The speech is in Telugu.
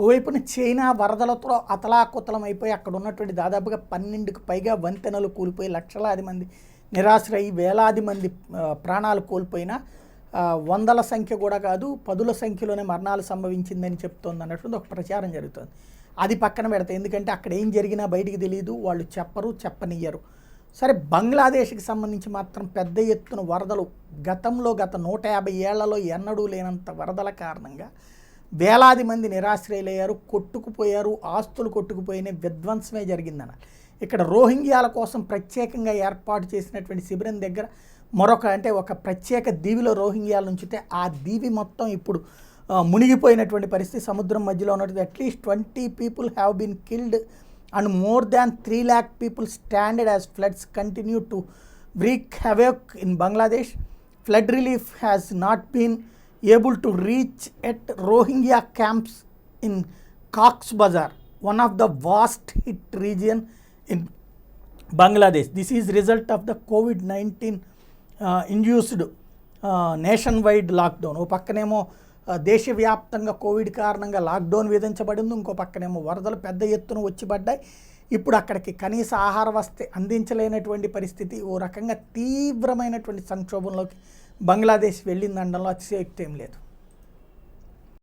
ఓవైపున చైనా వరదలతో అతలాకుతలం అయిపోయి అక్కడ ఉన్నటువంటి దాదాపుగా 12కు పైగా వంతెనలు కూలిపోయి లక్షలాది మంది నిరాశ్రయి వేలాది మంది ప్రాణాలు కోల్పోయినా వందల సంఖ్య కూడా కాదు పదుల సంఖ్యలోనే మరణాలు సంభవించిందని చెప్తోంది అన్నట్టు ఒక ప్రచారం జరుగుతుంది. అది పక్కన పెడతాయి, ఎందుకంటే అక్కడ ఏం జరిగినా బయటికి తెలియదు, వాళ్ళు చెప్పరు, చెప్పనియ్యరు. సరే, బంగ్లాదేశ్కి సంబంధించి మాత్రం పెద్ద ఎత్తున వరదలు గత 150 ఏళ్లలో ఎన్నడూ లేనంత వరదల కారణంగా వేలాది మంది నిరాశ్రయులయ్యారు, కొట్టుకుపోయారు, ఆస్తులు కొట్టుకుపోయిన విధ్వంసమే జరిగిందన్న. ఇక్కడ రోహింగ్యాల కోసం ప్రత్యేకంగా ఏర్పాటు చేసినటువంటి శిబిరం దగ్గర ఒక ప్రత్యేక దీవిలో రోహింగ్యాలు ఉంచితే ఆ దీవి మొత్తం ఇప్పుడు మునిగిపోయినటువంటి పరిస్థితి. సముద్రం మధ్యలో ఉన్నటువంటి at least 20 people have been killed and more than 3 lakh people stranded as floods continue to wreak havoc in Bangladesh. Flood relief has not been able to reach at Rohingya camps in Cox's Bazar, one of the worst hit region in Bangladesh. This is result of the COVID-19 induced nationwide lockdown. ఓ పక్కనేమో దేశవ్యాప్తంగా కోవిడ్ కారణంగా లాక్డౌన్ విధించబడింది, ఇంకో పక్కనేమో వరదలు పెద్ద ఎత్తున వచ్చి పడ్డాయి. ఇప్పుడు అక్కడికి కనీస ఆహార వసతి అందించలేనటువంటి పరిస్థితి, ఓ రకంగా తీవ్రమైనటువంటి సంక్షోభంలోకి బంగ్లాదేశ్ వెళ్ళిందనడంలో అతిశయోక్తి ఏం లేదు.